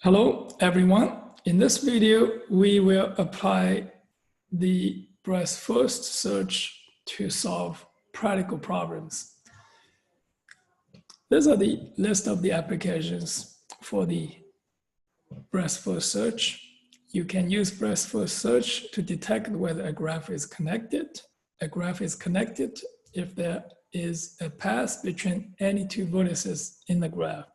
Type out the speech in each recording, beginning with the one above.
Hello, everyone. In this video, we will apply the breadth-first search to solve practical problems. These are the list of the applications for the breadth-first search. You can use breadth-first search to detect whether a graph is connected. A graph is connected if there is a path between any two vertices in the graph.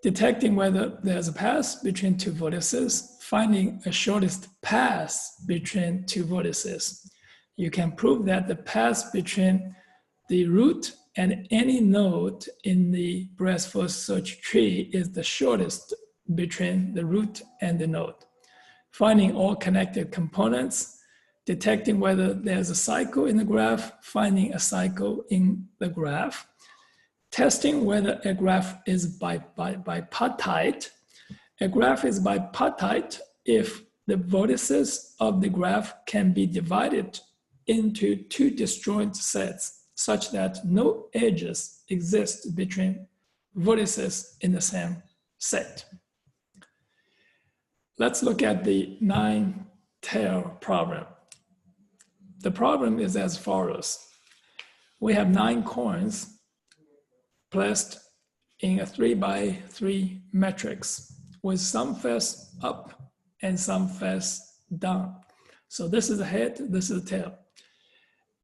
Detecting whether there's a path between two vertices, finding a shortest path between two vertices. You can prove that the path between the root and any node in the breadth-first search tree is the shortest between the root and the node. Finding all connected components, detecting whether there's a cycle in the graph, finding a cycle in the graph, testing whether a graph is bipartite. A graph is bipartite if the vertices of the graph can be divided into two disjoint sets such that no edges exist between vertices in the same set. Let's look at the NineTail problem. The problem is as follows. We have 9 coins placed in a 3x3 matrix with some face up and some face down. So this is the head, this is the tail.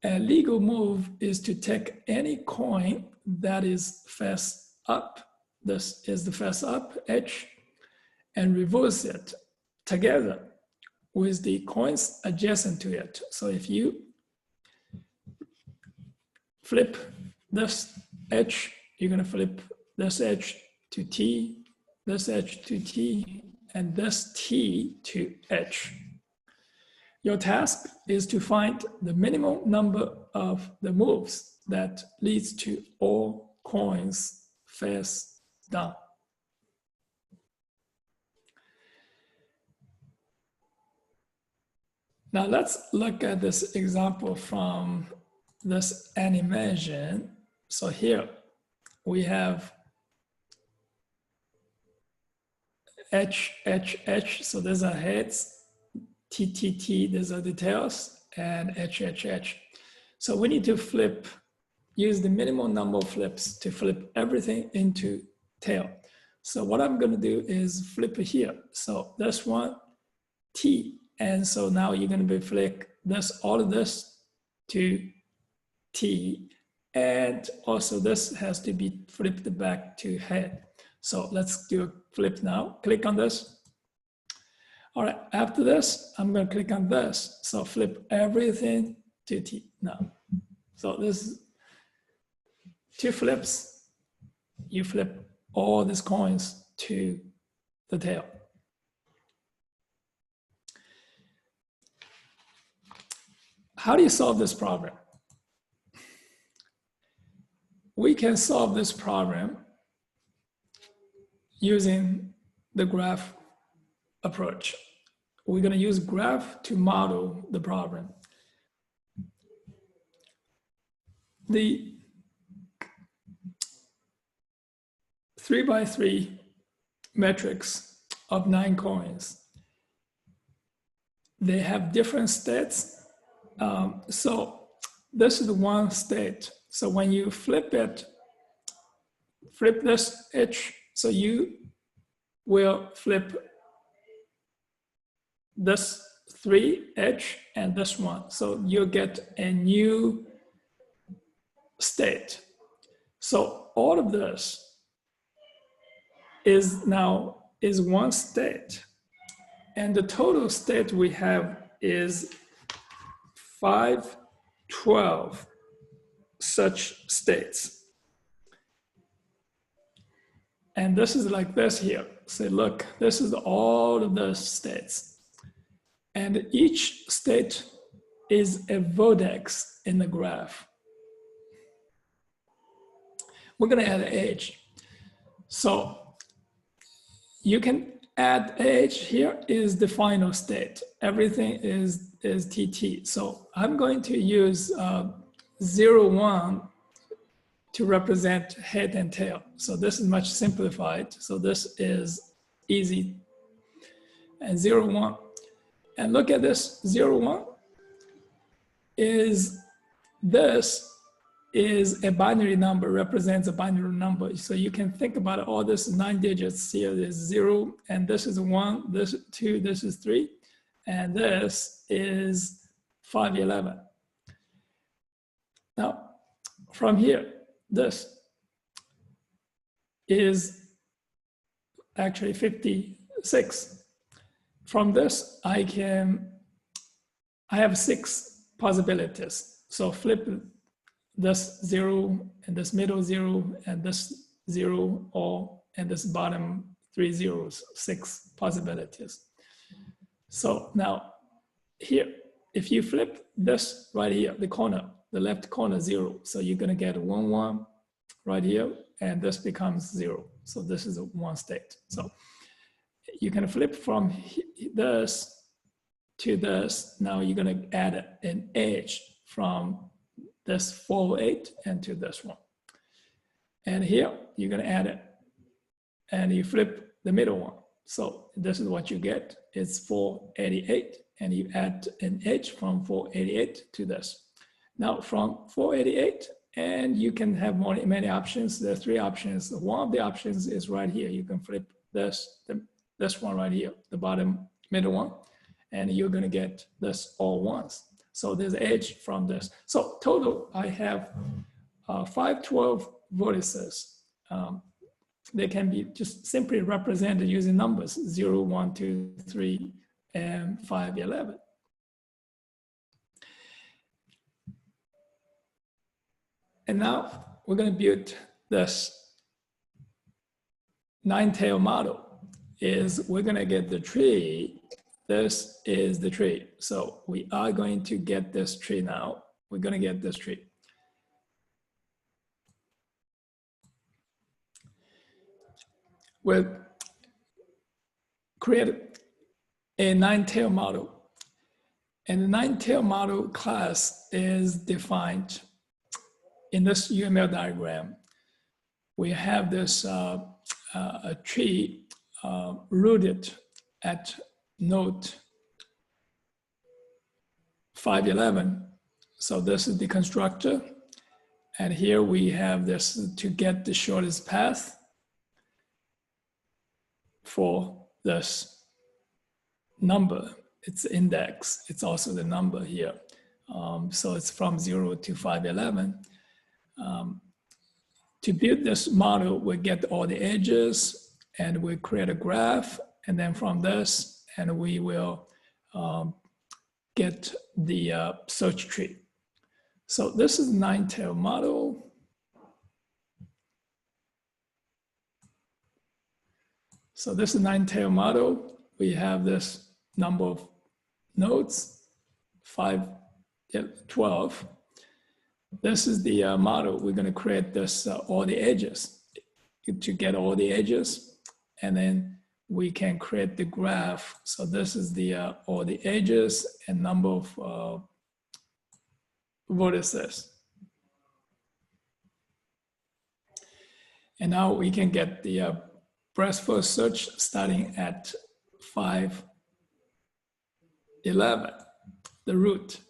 A legal move is to take any coin that is face up, this is the face up edge, and reverse it together with the coins adjacent to it. So if you flip this edge, you're going to flip this edge to T, this edge to T, and this T to H. Your task is to find the minimum number of the moves that leads to all coins face down. Now let's look at this example from this animation. So here, we have H, H, H. So these are heads, T, T, T, these are the tails, and H, H, H. So we need to flip, use the minimum number of flips to flip everything into tail. So what I'm going to do is flip it here. So this one, T. And so now you're going to be flick this, all of this to T. And also this has to be flipped back to head. So let's do a flip now. Click on this. All right, after this, I'm going to click on this. So flip everything to T now. So this is 2 flips. You flip all these coins to the tail. How do you solve this problem? We can solve this problem using the graph approach. We're going to use graph to model the problem. The 3x3 matrix of 9 coins, they have different states. So this is the one state. So when you flip it, flip this edge, so you will flip this 3 edge and this one. So you'll get a new state. So all of this is one state. And the total state we have is 512 such states. And this is like this here. So look, this is all of the states. And each state is a vertex in the graph. We're going to add an edge. So you can add edge. Here is the final state. Everything is TT. So I'm going to use 0, 1 to represent head and tail. So this is much simplified. So this is easy. And 0, 1. And look at this, 0, 1 is this is a binary number, represents a binary number. So you can think about all this 9 digits here. There's 0, and this is 1, this is 2, this is 3, and this is 511. Now, from here, this is actually 56. From this, I have 6 possibilities. So flip this 0 and this middle 0 and this 0 and this bottom 3 zeros, 6 possibilities. So now here, if you flip this right here, the corner, the left corner 0, so you're gonna get 1, 1 right here, and this becomes 0. So this is a 1 state. So you can flip from this to this. Now you're gonna add an edge from this 408 and to this one. And here you're gonna add it and you flip the middle one. So this is what you get. It's 488 and you add an edge from 488 to this. Now from 488, and you can have many options. There are 3 options. One of the options is right here. You can flip this one right here, the bottom middle one, and you're gonna get this all ones. So there's edge from this. So total, I have 512 vertices. They can be just simply represented using numbers 0, 1, 2, 3, and 5, 11. And now we're going to build this NineTail model. We're going to get the tree. This is the tree. So we are going to get this tree now. We're going to get this tree. We'll create a NineTail model. And the NineTail model class is defined in this UML diagram. We have this a tree rooted at node 511. So this is the constructor. And here we have this to get the shortest path for this number. It's index. It's also the number here. So it's from 0 to 511. To build this model, we get all the edges and we create a graph. And then from this, and we will get the search tree. So this is NineTail model. So this is NineTail model. We have this number of nodes, 12. This is the model. We're going to create this all the edges to get all the edges, and then we can create the graph. So this is the all the edges and number of vertices. And now we can get the breadth first search starting at 511, the root.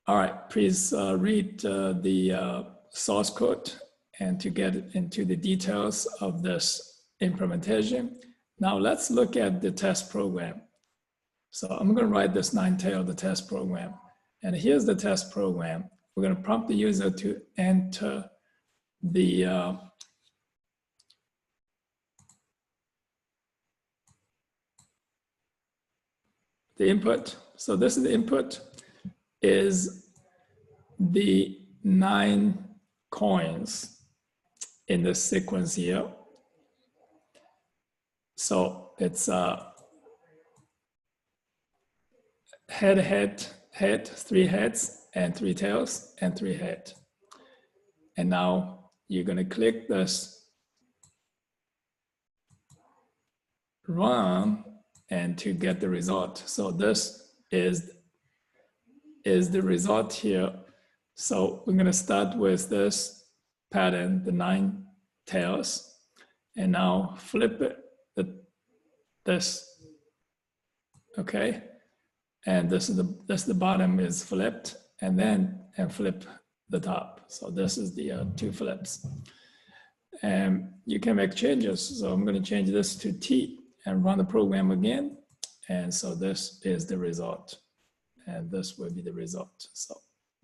All right, please read the source code and to get into the details of this implementation. Now let's look at the test program. So I'm going to write this NineTail, the test program. And here's the test program. We're going to prompt the user to enter the input. So this is the input, is the 9 coins in the sequence here. So it's head, 3 heads, and 3 tails, and 3 head. And now you're going to click this run and to get the result. So this is the result here. So we're going to start with this pattern, the 9 tails, and now flip it, this, okay? And this is the bottom is flipped, and flip the top. So this is the 2 flips. And you can make changes. So I'm going to change this to T and run the program again. And so this is the result. And this will be the result. So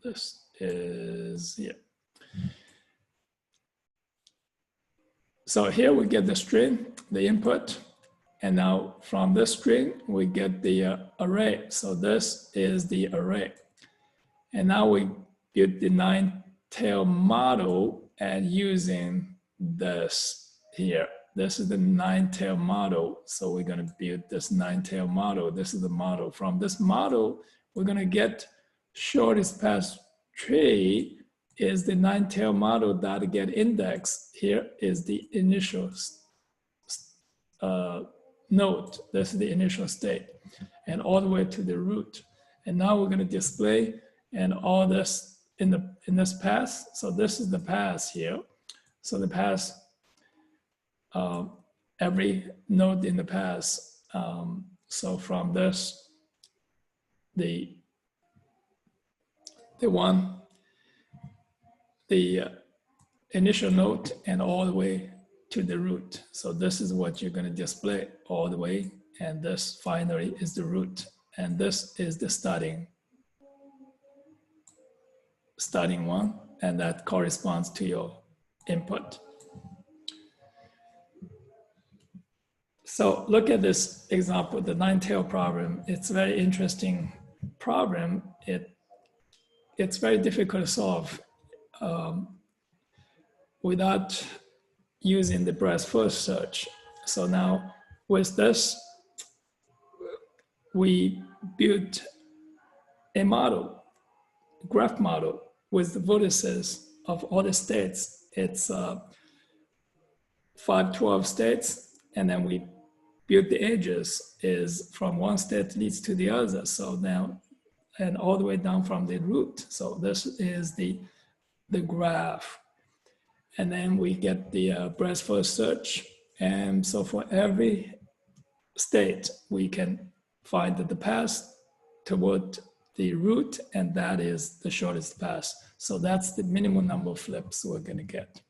this is here. So here we get the string, the input. And now from this string, we get the array. So this is the array. And now we build the 9-tail model and using this here. This is the 9-tail model. So we're going to build this 9-tail model. This is the model. From this model, we're going to get shortest path tree is the 9-tail model that get indexed. Here is the initial node. This is the initial state, and all the way to the root. And now we're going to display and all this in this path. So this is the path here. So the path, every node in the path. So from this, the initial node and all the way to the root. So this is what you're going to display all the way. And this finally is the root. And this is the starting one. And that corresponds to your input. So look at this example, the 9-tail problem. It's a very interesting problem. It's very difficult to solve without using the breadth first search. So now with this, we built a model, graph model with the vertices of all the states. It's 512 states, and then we built the edges is from one state leads to the other. So now, and all the way down from the root. So this is the graph. And then we get the breadth first search. And so for every state, we can find the path toward the root, and that is the shortest path. So that's the minimum number of flips we're going to get.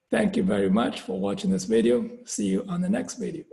Thank you very much for watching this video. See you on the next video.